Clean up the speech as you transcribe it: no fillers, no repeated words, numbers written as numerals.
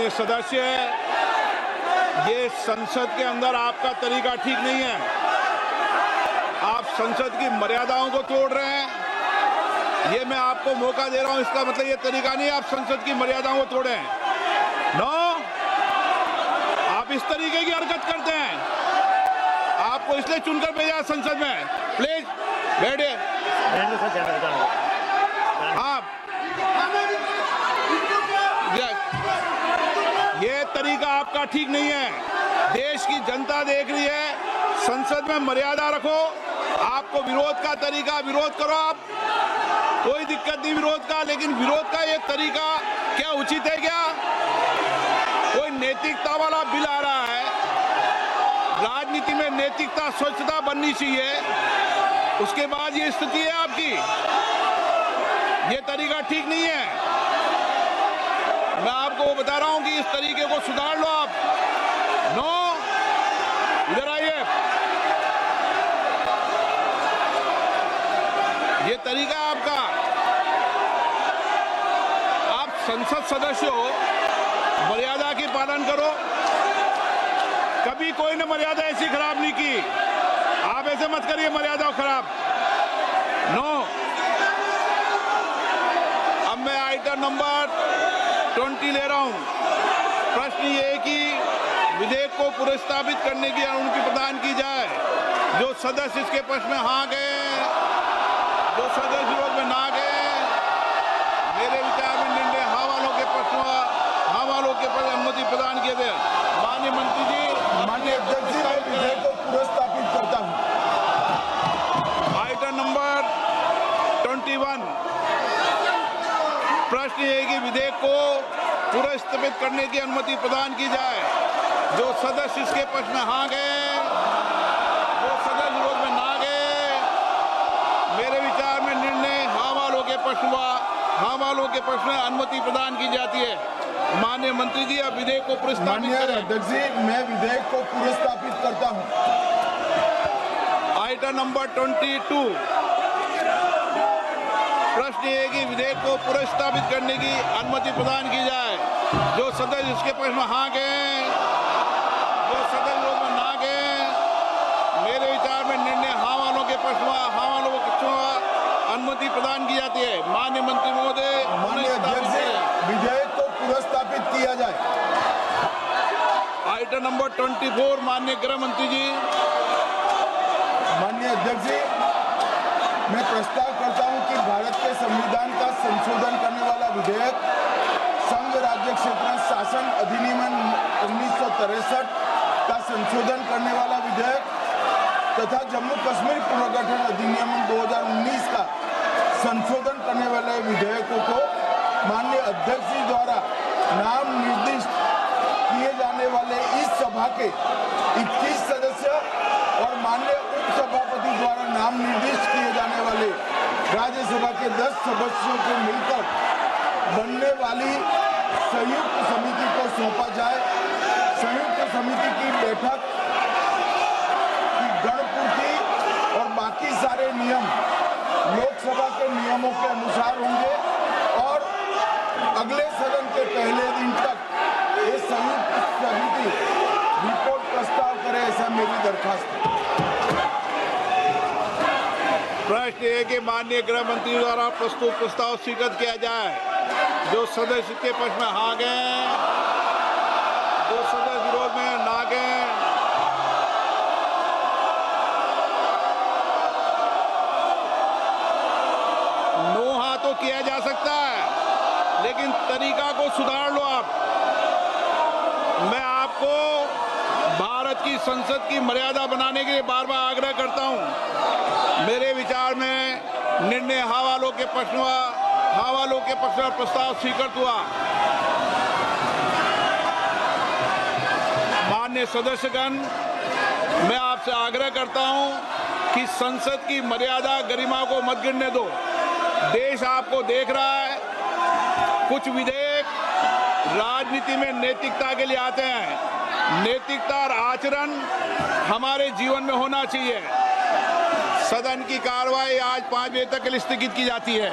माननीय सदस्य, ये संसद के अंदर आपका तरीका ठीक नहीं है। आप संसद की मर्यादाओं को तोड़ रहे हैं। ये मैं आपको मौका दे रहा हूं, इसका मतलब ये तरीका नहीं है आप संसद की मर्यादाओं को तोड़े हैं। नो, आप इस तरीके की हरकत करते हैं। आपको इसलिए चुनकर भेजा संसद में। प्लीज बैठिए। आप ये तरीका आपका ठीक नहीं है। देश की जनता देख रही है। संसद में मर्यादा रखो। आपको विरोध का तरीका, विरोध करो आप, कोई दिक्कत नहीं विरोध का, लेकिन विरोध का ये तरीका क्या उचित है? क्या कोई नैतिकता वाला बिल आ रहा है? राजनीति में नैतिकता, स्वच्छता बननी चाहिए। उसके बाद ये स्थिति है आपकी। ये तरीका ठीक नहीं है। मैं आपको बता रहा हूं कि इस तरीके को सुधार लो आप। नो, इधर आइए। ये तरीका आपका। आप संसद सदस्य हो, मर्यादा की पालन करो। कभी कोई ने मर्यादा ऐसी खराब नहीं की। आप ऐसे मत करिए मर्यादा खराब। नो। अब मैं आइटम नंबर 20 ले रहा हूं। प्रश्न ये है कि विधेयक को पुनर्स्थापित करने की अनुमति प्रदान की जाए। जो सदस्य इसके पक्ष में हाँ गए, जो सदस्य विरोध में ना गए, मेरे विचार में निर्णय हाँ वालों के पक्ष में, हाँ वालों के पक्ष अनुमति प्रदान किए थे। माननीय मंत्री जी, माननीय अध्यक्ष जी, मैं विधेयक को पुनर्स्थापित करता हूं। Item number 21। प्रश्न ये है कि विधेयक को पुनर्स्थापित करने की अनुमति प्रदान की जाए। जो सदस्य इसके पक्ष में हाँ गए, जो सदस्य विरोध में ना गए, मेरे विचार में निर्णय हाँ वालों के पक्ष में, हाँ वालों के पक्ष में अनुमति प्रदान की जाती है। माननीय मंत्री जी, अब विधेयक को पुनर्स्थापित माननीय करें। अध्यक्ष जी, मैं विधेयक को पुनर्स्थापित करता हूं। Item number 22। प्रश्न ये है कि विधेयक को पुनर्स्थापित करने की अनुमति प्रदान की जाए। जो सदस्य इसके पक्ष में हाँ गए, जो सदस्य विरोध में ना गए, मेरे विचार में निर्णय हाँ वालों के पक्ष में, हाँ वालों के पक्ष में अनुमति प्रदान की जाती है। माननीय मंत्री महोदय, माननीय अध्यक्ष जी, विधेयक को पुनर्स्थापित किया जाए। Item number 24। माननीय गृह मंत्री जी। माननीय अध्यक्ष जी, मैं प्रस्ताव करता हूं कि भारत के संविधान का संशोधन करने वाला विधेयक, संघ राज्य क्षेत्र शासन अधिनियम 1963 का संशोधन करने वाला विधेयक तथा जम्मू कश्मीर पुनर्गठन अधिनियम 2019 का संशोधन करने वाले विधेयकों को माननीय अध्यक्ष जी द्वारा नाम निर्दिष्ट किए जाने वाले इस सभा के 21 सदस्य और माननीय उपसभापति द्वारा नाम निर्दिष्ट किए जाने वाले राज्यसभा के 10 सदस्यों को मिलकर बनने वाली संयुक्त समिति को सौंपा जाए। संयुक्त समिति की बैठक की गणपूर्ति और बाकी सारे नियम लोकसभा के नियमों के अनुसार होंगे और अगले सदन के पहले दिन तक ये संयुक्त समिति रिपोर्ट प्रस्ताव करे, ऐसा मेरी दरखास्त है। प्रश्न ये है कि माननीय गृह मंत्री द्वारा प्रस्तुत प्रस्ताव स्वीकृत किया जाए। जो सदस्य के पक्ष में हाँ गए, जो सदस्य विरोध में ना गए, नो हाँ तो किया जा सकता है, लेकिन तरीका को सुधार लो आप। मैं आपको भारत की संसद की मर्यादा बनाने के लिए बार बार आग्रह करता हूं। मेरे विचार में निर्णय हाँ वालों के पक्ष में, हाँ वालों के पक्ष में प्रस्ताव स्वीकृत हुआ। माननीय सदस्यगण, मैं आपसे आग्रह करता हूं कि संसद की मर्यादा, गरिमा को मत गिरने दो। देश आपको देख रहा है। कुछ विधेयक राजनीति में नैतिकता के लिए आते हैं। नैतिकता और आचरण हमारे जीवन में होना चाहिए। सदन की कार्रवाई आज 5 बजे तक के लिए स्थगित की जाती है।